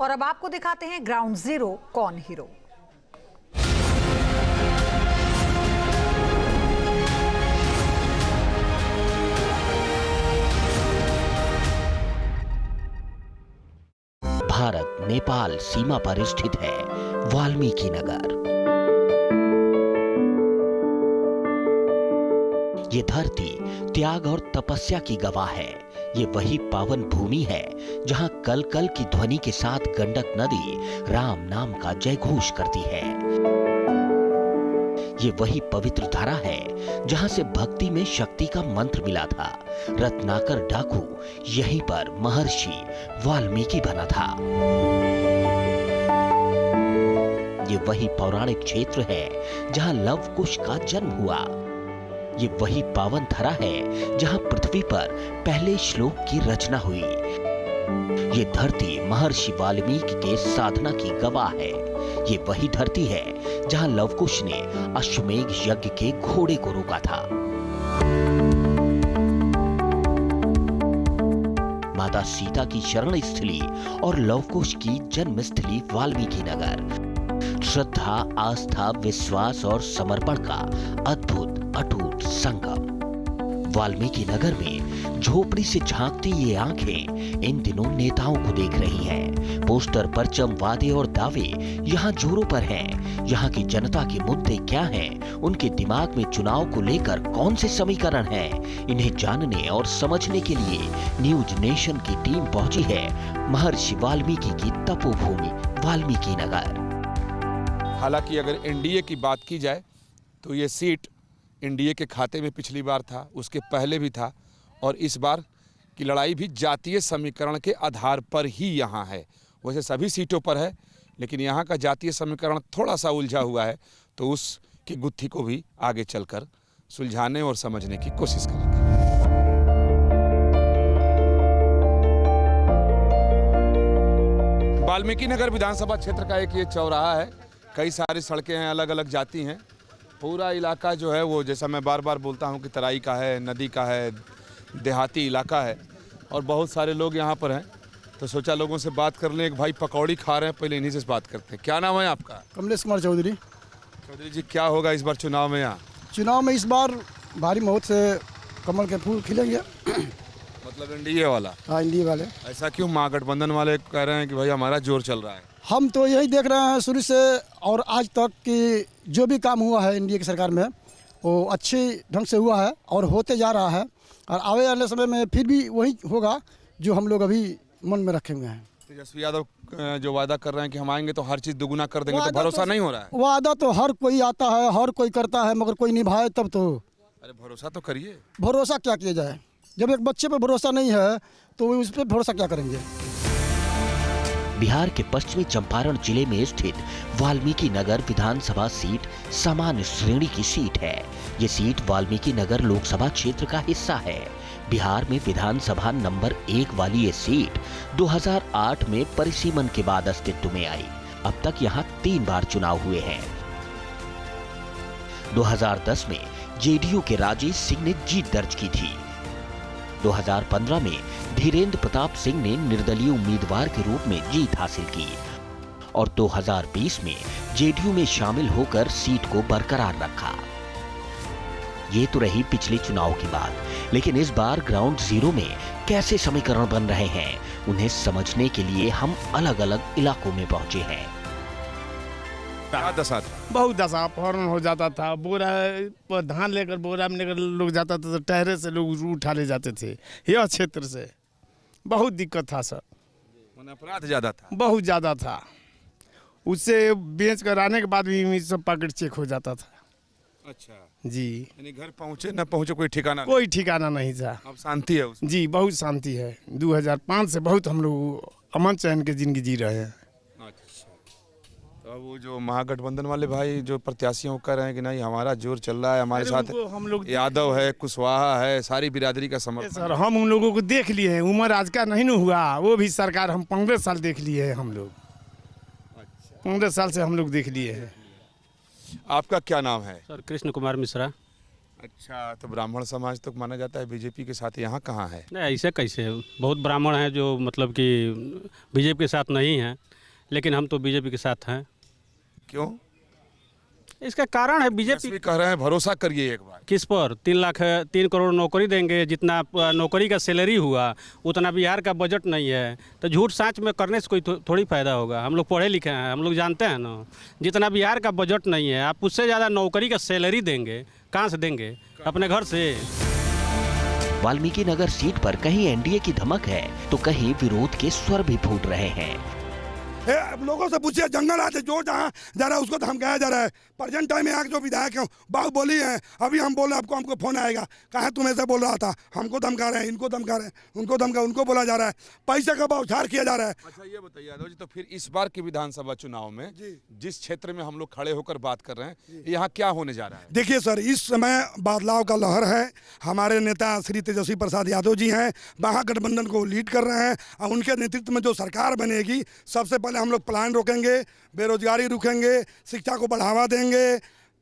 और अब आपको दिखाते हैं ग्राउंड जीरो कौन हीरो। भारत नेपाल सीमा पर स्थित है वाल्मीकि नगर। ये धरती त्याग और तपस्या की गवाह है। ये वही पावन भूमि है जहां कल कल की ध्वनि के साथ गंडक नदी राम नाम का जयघोष करती है। ये वही पवित्र धरा है जहां से भक्ति में शक्ति का मंत्र मिला था। रत्नाकर डाकू यहीं पर महर्षि वाल्मीकि बना था। ये वही पौराणिक क्षेत्र है जहां लव कुश का जन्म हुआ। ये वही पावन धरा है जहां पृथ्वी पर पहले श्लोक की रचना हुई। ये धरती महर्षि वाल्मीकि के साधना की गवाह है। ये वही धरती है जहां लवकुश ने अश्वमेध यज्ञ के घोड़े को रोका था। माता सीता की शरण स्थली और लवकुश की जन्म स्थली वाल्मीकि नगर श्रद्धा, आस्था, विश्वास और समर्पण का अद्भुत अटूट संगम। वाल्मीकि नगर में झोपड़ी से झांकती ये आंखें इन दिनों नेताओं को देख रही हैं। पोस्टर, परचम, वादे और दावे यहाँ जोरों पर हैं। यहाँ की जनता के मुद्दे क्या हैं? उनके दिमाग में चुनाव को लेकर कौन से समीकरण हैं? इन्हें जानने और समझने के लिए न्यूज नेशन की टीम पहुंची है महर्षि वाल्मीकि की तपोभूमि वाल्मीकि नगर। हालांकि अगर एनडीए की बात की जाए तो ये सीट एनडीए के खाते में पिछली बार था, उसके पहले भी था, और इस बार की लड़ाई भी जातीय समीकरण के आधार पर ही यहाँ है। वैसे सभी सीटों पर है, लेकिन यहाँ का जातीय समीकरण थोड़ा सा उलझा हुआ है, तो उसकी गुत्थी को भी आगे चलकर सुलझाने और समझने की कोशिश करेंगे। वाल्मीकि नगर विधानसभा क्षेत्र का एक ये चौराहा है। कई सारी सड़कें हैं, अलग अलग जाती हैं। पूरा इलाका जो है वो, जैसा मैं बार बार बोलता हूँ कि तराई का है, नदी का है, देहाती इलाका है, और बहुत सारे लोग यहाँ पर हैं। तो सोचा लोगों से बात कर लें। एक भाई पकौड़ी खा रहे हैं, पहले इन्हीं से बात करते हैं। क्या नाम है आपका? कमलेश कुमार चौधरी। चौधरी जी, क्या होगा इस बार चुनाव में? यहाँ चुनाव में इस बार भारी मौत से कमल के फूल खिलेंगे। मतलब एनडीए वाला? हाँ, एनडीए वाले। ऐसा क्यों? महागठबंधन वाले कह रहे हैं कि भाई हमारा जोर चल रहा है। हम तो यही देख रहे हैं शुरू से और आज तक कि जो भी काम हुआ है एनडीए की सरकार में वो अच्छे ढंग से हुआ है और होते जा रहा है, और आने वाले समय में फिर भी वही होगा जो हम लोग अभी मन में रखे हुए हैं। तेजस्वी यादव जो वादा कर रहे हैं कि हम आएंगे तो हर चीज़ दुगुना कर देंगे, तो भरोसा नहीं हो रहा है? वादा तो हर कोई आता है, हर कोई करता है, मगर कोई निभाए तब तो। अरे भरोसा तो करिए। भरोसा क्या किया जाए? जब एक बच्चे पर भरोसा नहीं है तो उस पर भरोसा क्या करेंगे? बिहार के पश्चिमी चंपारण जिले में स्थित वाल्मीकि नगर विधानसभा सीट सामान्य श्रेणी की सीट है। ये सीट वाल्मीकि नगर लोकसभा क्षेत्र का हिस्सा है। बिहार में विधानसभा नंबर 1 वाली ये सीट 2008 में परिसीमन के बाद अस्तित्व में आई। अब तक यहाँ 3 बार चुनाव हुए हैं। 2010 में जेडीयू के राजेश सिंह ने जीत दर्ज की थी। 2015 में धीरेन्द्र प्रताप सिंह ने निर्दलीय उम्मीदवार के रूप में जीत हासिल की और 2020 में जेडीयू में शामिल होकर सीट को बरकरार रखा। ये तो रही पिछले चुनाव की बात, लेकिन इस बार ग्राउंड जीरो में कैसे समीकरण बन रहे हैं, उन्हें समझने के लिए हम अलग अलग इलाकों में पहुंचे हैं। क्या दशा था? बहुत दशा, फौरन हो जाता था। बोरा पर धान लेकर बोरा में लेकर लोग जाता था तो टहरे से लोग उठा ले जाते थे। यह क्षेत्र से बहुत दिक्कत था सर। अपराध ज्यादा था? बहुत ज़्यादा था। उससे बेच कर आने के बाद भी सब पॉकेट चेक हो जाता था। अच्छा जी। यानी घर पहुँचे न पहुँचे कोई ठिकाना? कोई ठिकाना नहीं था। अब शांति है उसमें? जी, बहुत शांति है। 2005 से बहुत हम लोग अमन चैन की जिंदगी जी रहे हैं। तो अब वो जो महागठबंधन वाले भाई जो प्रत्याशियों को कह रहे हैं कि नहीं हमारा जोर चल रहा है, हमारे साथ हम लोग यादव है, कुशवाहा है, सारी बिरादरी का समर्थन। सर हम उन लोगों को देख लिए हैं। उम्र आज का नहीं न हुआ, वो भी सरकार हम 15 साल देख लिए हैं। हम लोग 15 साल से हम लोग देख लिए हैं। आपका क्या नाम है? सर कृष्ण कुमार मिश्रा। अच्छा, तो ब्राह्मण समाज तो माना जाता है बीजेपी के साथ, यहाँ कहाँ है? नहीं, ऐसे कैसे? बहुत ब्राह्मण हैं जो मतलब कि बीजेपी के साथ नहीं हैं। लेकिन हम तो बीजेपी के साथ हैं। क्यों? इसका कारण है बीजेपी भी कह रहे हैं भरोसा करिए एक बार। किस पर 3 करोड़ नौकरी देंगे, जितना नौकरी का सैलरी हुआ उतना बिहार का बजट नहीं है, तो झूठ साँच में करने से कोई थोड़ी फ़ायदा होगा। हम लोग पढ़े लिखे हैं, हम लोग जानते हैं ना, जितना बिहार का बजट नहीं है, आप उससे ज़्यादा नौकरी का सैलरी देंगे, कहाँ से देंगे? अपने घर से। वाल्मीकि नगर सीट पर कहीं एनडीए की धमक है तो कहीं विरोध के स्वर भी फूट रहे हैं। लोगों से पूछिए, जंगल आते जो जहाँ जा रहा है उसको धमकाया जा रहा है। प्रेजेंट टाइम में यहाँ के जो विधायक हैं बात बोली है, अभी हम बोल रहे हैं हमको फोन आएगा, कहाँ तुम ऐसे बोल रहा था, हमको धमका रहे हैं, इनको धमका रहे हैं, उनको बोला जा रहा है, पैसे का बौछार किया जा रहा है। अच्छा ये बताइए यादव जी, तो फिर इस बार की विधानसभा चुनाव में जिस क्षेत्र में हम लोग खड़े होकर बात कर रहे हैं, यहाँ क्या होने जा रहा है? देखिए सर, इस समय बदलाव का लहर है। हमारे नेता श्री तेजस्वी प्रसाद यादव जी हैं, महागठबंधन को लीड कर रहे हैं और उनके नेतृत्व में जो सरकार बनेगी, सबसे पहले हम लोग पलायन रोकेंगे, बेरोजगारी रोकेंगे, शिक्षा को बढ़ावा देंगे,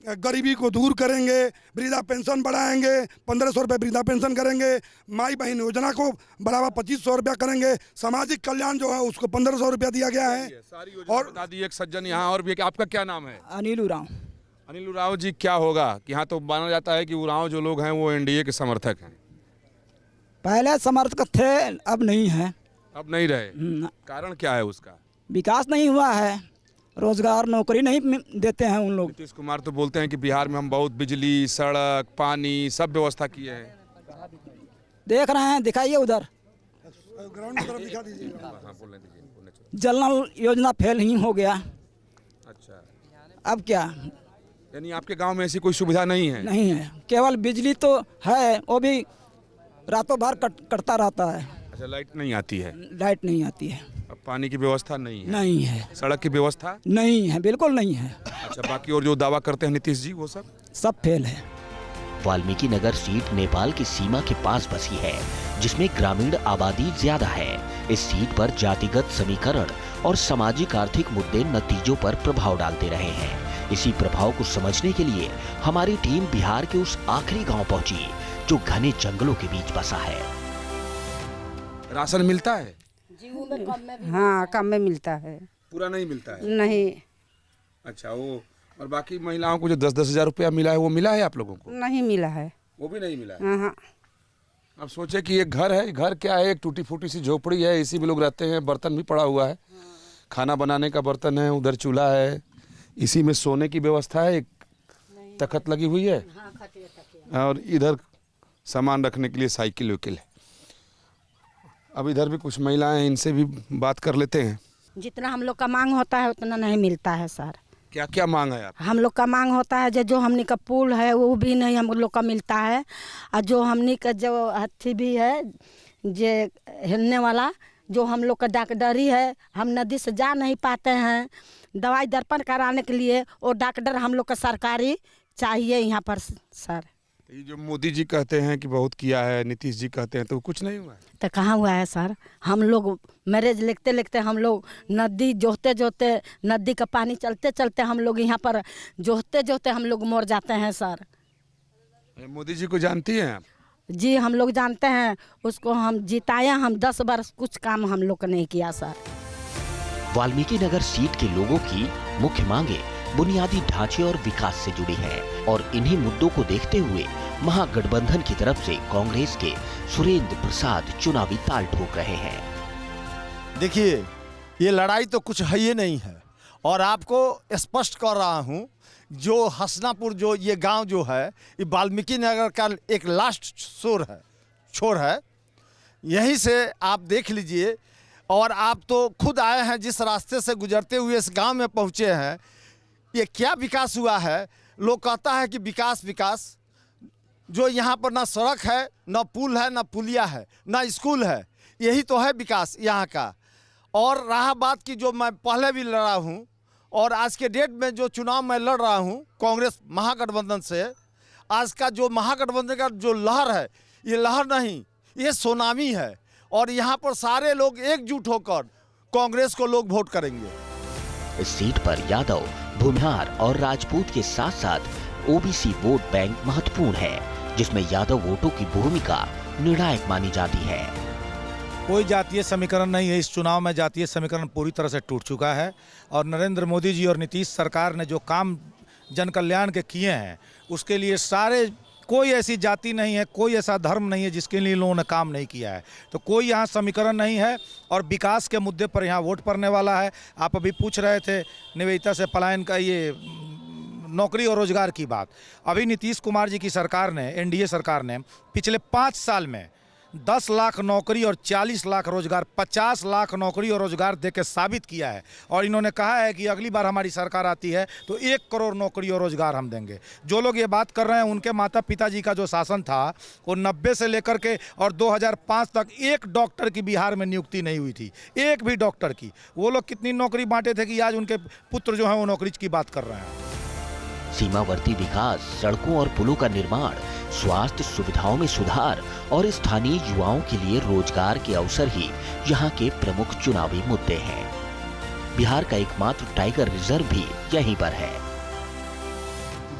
गरीबी को दूर करेंगे, वृद्धा पेंशन बढ़ाएंगे, 1500 रुपये वृद्धा पेंशन करेंगे, माई बहन योजना को बढ़ावा 2500 रुपया करेंगे, सामाजिक कल्याण जो है उसको 1500 रुपया दिया गया है। और बता दी एक सज्जन यहाँ और भी, आपका क्या नाम है? अनिल उरांव। अनिल उरांव जी, क्या होगा कि यहाँ तो माना जाता है कि उरांव जो लोग हैं वो एनडीए के समर्थक हैं। पहले समर्थक थे, अब नहीं है। अब नहीं रहे, कारण क्या है उसका? विकास नहीं हुआ है, रोजगार नौकरी नहीं देते हैं उन लोग। नीतीश कुमार तो बोलते हैं कि बिहार में हम बहुत बिजली, सड़क, पानी सब व्यवस्था किए हैं। देख रहे हैं, दिखाइए उधर। ग्राउंड की तरफ दिखा दीजिए। जल नल योजना फेल ही हो गया। अच्छा, अब क्या? यानी आपके गांव में ऐसी कोई सुविधा नहीं है? नहीं है, केवल बिजली तो है, वो भी रातों भर कटता रहता है। अच्छा, लाइट नहीं आती है? लाइट नहीं आती है। अब पानी की व्यवस्था नहीं है? नहीं है। सड़क की व्यवस्था नहीं है, बिल्कुल नहीं है। अच्छा, बाकी और जो दावा करते हैं नीतीश जी वो सब फेल है। वाल्मीकि नगर सीट नेपाल की सीमा के पास बसी है, जिसमें ग्रामीण आबादी ज्यादा है। इस सीट पर जातिगत समीकरण और सामाजिक आर्थिक मुद्दे नतीजों पर प्रभाव डालते रहे हैं। इसी प्रभाव को समझने के लिए हमारी टीम बिहार के उस आखिरी गांव पहुंची जो घने जंगलों के बीच बसा है। राशन मिलता है? हाँ, कम में मिलता है, पूरा नहीं मिलता है? नहीं। अच्छा, वो और बाकी महिलाओं को जो 10-10 हजार रुपया मिला है वो मिला है आप लोगों को? नहीं मिला है। वो भी नहीं मिला है? हाँ। अब सोचे कि एक घर है, घर क्या है, एक टूटी फूटी सी झोपड़ी है, इसी में लोग रहते हैं, बर्तन भी पड़ा हुआ है, खाना बनाने का बर्तन है, उधर चूल्हा है, इसी में सोने की व्यवस्था है, एक तख्त लगी हुई है और इधर सामान रखने के लिए साइकिल वाइकिल है। अब इधर भी कुछ महिलाएं हैं, इनसे भी बात कर लेते हैं। जितना हम लोग का मांग होता है उतना नहीं मिलता है सर। क्या क्या मांग है आप? हम लोग का मांग होता है जो हमने का पुल है वो भी नहीं हम लोग का मिलता है, और जो हमने का जो हाथी भी है जे हिलने वाला, जो हम लोग का डॉक्टरी है, हम नदी से जा नहीं पाते हैं, दवाई दर्पण कराने के लिए वो डॉक्टर हम लोग का सरकारी चाहिए यहाँ पर सर। ये जो मोदी जी कहते हैं कि बहुत किया है, नीतीश जी कहते हैं, तो कुछ नहीं हुआ है? तो कहाँ हुआ है सर? हम लोग मैरिज लिखते लिखते हम लोग नदी जोहते जोहते, नदी का पानी चलते चलते हम लोग यहाँ पर जोहते जोहते हम लोग मर जाते हैं सर। मोदी जी को जानती हैं आप? जी हम लोग जानते हैं, उसको हम जिताए, हम 10 वर्ष कुछ काम हम लोग ने नहीं किया सर। वाल्मीकि नगर सीट के लोगों की मुख्य मांगे बुनियादी ढांचे और विकास से जुड़ी है और इन्हीं मुद्दों को देखते हुए महागठबंधन की तरफ से कांग्रेस के सुरेंद्र प्रसाद चुनावी ताल ठोक रहे हैं। देखिए, ये लड़ाई तो कुछ है ही नहीं है और आपको स्पष्ट कर रहा हूँ, जो हसनापुर जो ये गांव जो है ये वाल्मीकि नगर का एक लास्ट छोर है, यहीं से आप देख लीजिए। और आप तो खुद आए हैं, जिस रास्ते से गुजरते हुए इस गांव में पहुंचे हैं, ये क्या विकास हुआ है? लोग कहता है कि विकास विकास, जो यहाँ पर ना सड़क है, ना पुल है, ना पुलिया है, ना स्कूल है, यही तो है विकास यहाँ का। और रहा बात की, जो मैं पहले भी लड़ा हूँ और आज के डेट में जो चुनाव मैं लड़ रहा हूँ कांग्रेस महागठबंधन से, आज का जो महागठबंधन का जो लहर है, ये लहर नहीं, ये सुनामी है और यहाँ पर सारे लोग एकजुट होकर कांग्रेस को लोग वोट करेंगे। इस सीट पर यादव, भूमिहार और राजपूत के साथ साथ ओबीसी वोट बैंक महत्वपूर्ण है, जिसमें यादव वोटों की भूमिका निर्णायक मानी जाती है। कोई जातीय समीकरण नहीं है। इस चुनाव में जातीय समीकरण पूरी तरह से टूट चुका है और नरेंद्र मोदी जी और नीतीश सरकार ने जो काम जन कल्याण के किए हैं उसके लिए सारे, कोई ऐसी जाति नहीं है, कोई ऐसा धर्म नहीं है जिसके लिए लोगों ने काम नहीं किया है। तो कोई यहाँ समीकरण नहीं है और विकास के मुद्दे पर यहाँ वोट पड़ने वाला है। आप अभी पूछ रहे थे निवेदिता से पलायन का, ये नौकरी और रोजगार की बात। अभी नीतीश कुमार जी की सरकार ने, एनडीए सरकार ने पिछले 5 साल में 10 लाख नौकरी और 40 लाख रोजगार, 50 लाख नौकरी और रोजगार देकर साबित किया है। और इन्होंने कहा है कि अगली बार हमारी सरकार आती है तो 1 करोड़ नौकरी और रोजगार हम देंगे। जो लोग ये बात कर रहे हैं उनके माता पिताजी का जो शासन था वो 90 से लेकर के और 2005 तक एक डॉक्टर की बिहार में नियुक्ति नहीं हुई थी, एक भी डॉक्टर की। वो लोग कितनी नौकरी बांटे थे कि आज उनके पुत्र जो हैं वो नौकरी की बात कर रहे हैं। सीमावर्ती विकास, सड़कों और पुलों का निर्माण, स्वास्थ्य सुविधाओं में सुधार और स्थानीय युवाओं के लिए रोजगार के अवसर ही यहाँ के प्रमुख चुनावी मुद्दे हैं। बिहार का एकमात्र टाइगर रिजर्व भी यहीं पर है।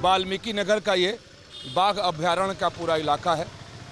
वाल्मीकि नगर का ये बाघ अभ्यारण्य का पूरा इलाका है,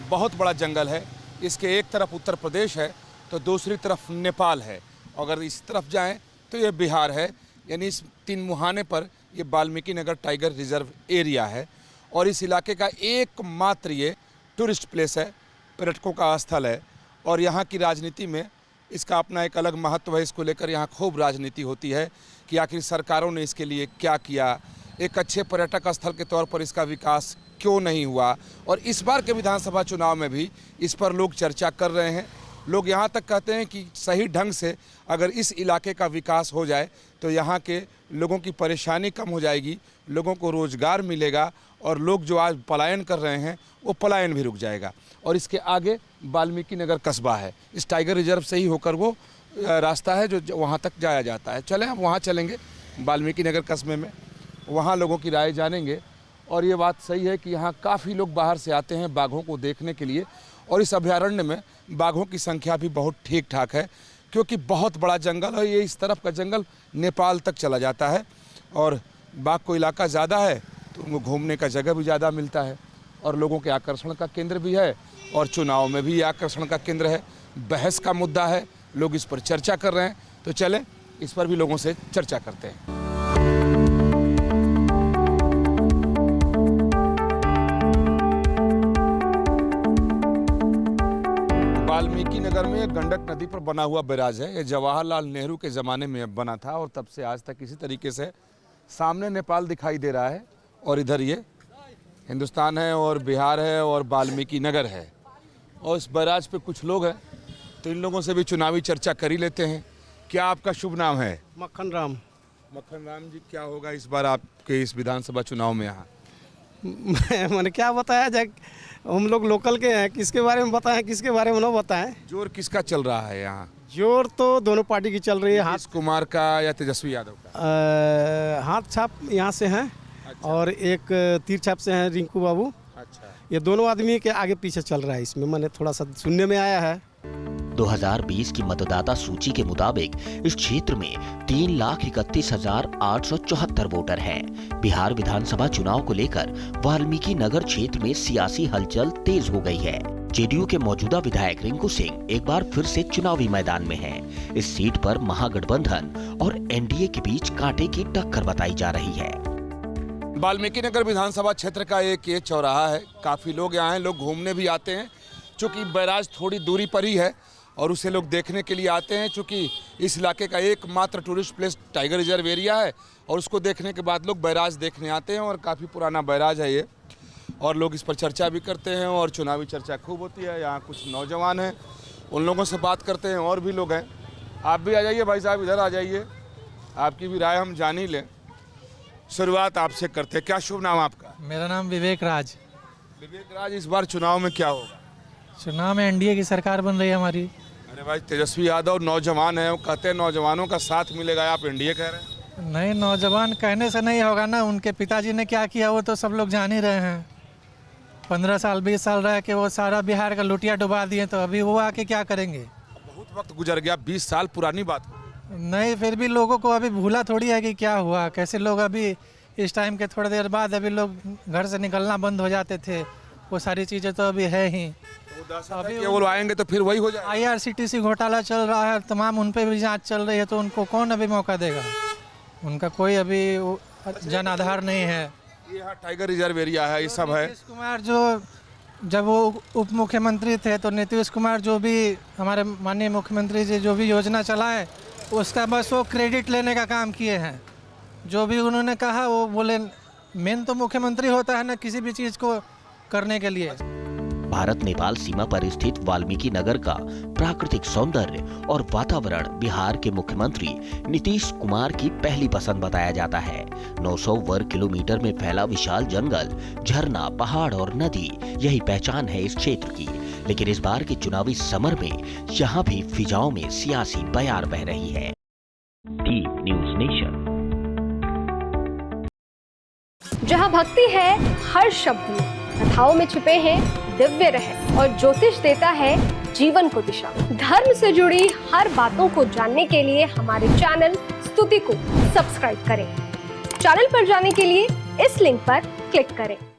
बहुत बड़ा जंगल है। इसके एक तरफ उत्तर प्रदेश है तो दूसरी तरफ नेपाल है। अगर इस तरफ जाएं तो ये बिहार है। यानी इस 3 मुहाने पर ये Valmiki Nagar tiger reserve area है और इस इलाके का एकमात्र ये टूरिस्ट प्लेस है, पर्यटकों का स्थल है। और यहाँ की राजनीति में इसका अपना एक अलग महत्व है। इसको लेकर यहाँ खूब राजनीति होती है कि आखिर सरकारों ने इसके लिए क्या किया, एक अच्छे पर्यटक स्थल के तौर पर इसका विकास क्यों नहीं हुआ। और इस बार के विधानसभा चुनाव में भी इस पर लोग चर्चा कर रहे हैं। लोग यहाँ तक कहते हैं कि सही ढंग से अगर इस इलाके का विकास हो जाए तो यहाँ के लोगों की परेशानी कम हो जाएगी, लोगों को रोज़गार मिलेगा और लोग जो आज पलायन कर रहे हैं वो पलायन भी रुक जाएगा। और इसके आगे वाल्मीकि नगर कस्बा है, इस टाइगर रिजर्व से ही होकर वो रास्ता है जो वहाँ तक जाया जाता है। चलें हम वहाँ चलेंगे वाल्मीकि नगर कस्बे में, वहाँ लोगों की राय जानेंगे। और ये बात सही है कि यहाँ काफ़ी लोग बाहर से आते हैं बाघों को देखने के लिए और इस अभयारण्य में बाघों की संख्या भी बहुत ठीक ठाक है क्योंकि बहुत बड़ा जंगल है। ये इस तरफ का जंगल नेपाल तक चला जाता है और बाघ को इलाका ज़्यादा है तो उनको घूमने का जगह भी ज़्यादा मिलता है और लोगों के आकर्षण का केंद्र भी है और चुनाव में भी ये आकर्षण का केंद्र है। बहस का मुद्दा है, लोग इस पर चर्चा कर रहे हैं। तो चलें इस पर भी लोगों से चर्चा करते हैं। वाल्मीकि नगर में गंडक नदी पर बना हुआ बैराज है। ये जवाहरलाल नेहरू के ज़माने में बना था और तब से आज तक इसी तरीके से सामने नेपाल दिखाई दे रहा है और इधर ये हिंदुस्तान है और बिहार है और वाल्मीकि नगर है। और इस बैराज पे कुछ लोग हैं तो इन लोगों से भी चुनावी चर्चा कर ही लेते हैं। क्या आपका शुभ नाम है? मक्खन राम। मक्खन राम जी, क्या होगा इस बार आपके इस विधानसभा चुनाव में यहाँ? मैंने क्या बताया जाए, हम लोग लोकल के हैं, किसके बारे में बताएं किसके बारे में ना बताएं। जोर किसका चल रहा है यहाँ? जोर तो दोनों पार्टी की चल रही है। नीतीश कुमार का या तेजस्वी यादव का? हाथ छाप यहाँ से हैं। अच्छा। और एक तीर छाप से हैं रिंकू बाबू। अच्छा। ये दोनों आदमी के आगे पीछे चल रहा है। इसमें मैंने थोड़ा सा सुनने में आया है। 2020 की मतदाता सूची के मुताबिक इस क्षेत्र में 3,31,874 वोटर हैं। बिहार विधानसभा चुनाव को लेकर वाल्मीकि नगर क्षेत्र में सियासी हलचल तेज हो गई है। जेडीयू के मौजूदा विधायक रिंकू सिंह एक बार फिर से चुनावी मैदान में हैं। इस सीट पर महागठबंधन और एनडीए के बीच कांटे की टक्कर बताई जा रही है। वाल्मीकि नगर विधानसभा क्षेत्र का एक ये चौराहा है, काफ़ी लोग यहाँ हैं, लोग घूमने भी आते हैं। चूँकि बैराज थोड़ी दूरी पर ही है और उसे लोग देखने के लिए आते हैं। चूँकि इस इलाके का एकमात्र tourist place tiger reserve area है और उसको देखने के बाद लोग बैराज देखने आते हैं और काफ़ी पुराना बैराज है ये। और लोग इस पर चर्चा भी करते हैं और चुनावी चर्चा खूब होती है। यहाँ कुछ नौजवान हैं, उन लोगों से बात करते हैं। और भी लोग हैं, आप भी आ जाइए भाई साहब, इधर आ जाइए, आपकी भी राय हम जान ही लें। शुरुआत आपसे करते हैं। क्या शुभ नाम आपका? मेरा नाम विवेक राज। विवेक राज, इस बार चुनाव में क्या होगा? चुनाव में एनडीए की सरकार बन रही है हमारी। अरे भाई, तेजस्वी यादव नौजवान है, वो कहते हैं नौजवानों का साथ मिलेगा, आप एनडीए कह रहे हैं? नहीं, नौजवान कहने से नहीं होगा ना। उनके पिताजी ने क्या किया वो तो सब लोग जान ही रहे हैं। 15 साल 20 साल रह के वो सारा बिहार का लुटिया डुबा दिए, तो अभी वो आके क्या करेंगे? बहुत वक्त गुजर गया, 20 साल पुरानी बात। नहीं, फिर भी लोगों को अभी भूला थोड़ी है कि क्या हुआ, कैसे लोग अभी इस टाइम के थोड़ी देर बाद अभी लोग घर से निकलना बंद हो जाते थे वो सारी चीज़ें तो अभी है ही। अभी वो आएंगे तो फिर वही हो जाएगा। IRCTC घोटाला चल रहा है, तमाम उन पे भी जांच चल रही है, तो उनको कौन अभी मौका देगा? उनका कोई अभी जन आधार नहीं है। ये यहाँ टाइगर रिजर्व एरिया है, ये सब है। नीतीश कुमार जो जब वो उप मुख्यमंत्री थे तो नीतीश कुमार जो भी हमारे माननीय मुख्यमंत्री जी जो भी योजना चलाए उसका बस वो क्रेडिट लेने का काम किए हैं। जो भी उन्होंने कहा वो बोले, मेन तो मुख्यमंत्री होता है ना किसी भी चीज़ को करने के लिए। भारत नेपाल सीमा पर स्थित वाल्मीकि नगर का प्राकृतिक सौंदर्य और वातावरण बिहार के मुख्यमंत्री नीतीश कुमार की पहली पसंद बताया जाता है। 900 वर्ग किलोमीटर में फैला विशाल जंगल, झरना, पहाड़ और नदी यही पहचान है इस क्षेत्र की। लेकिन इस बार के चुनावी समर में यहाँ भी फिजाओं में सियासी बयार बह रही है। Deep news nation. जहाँ भक्ति है हर शब्द में, कथाओं में छुपे हैं दिव्य रहस्य और ज्योतिष देता है जीवन को दिशा। धर्म से जुड़ी हर बातों को जानने के लिए हमारे चैनल स्तुति को सब्सक्राइब करें। चैनल पर जाने के लिए इस लिंक पर क्लिक करें।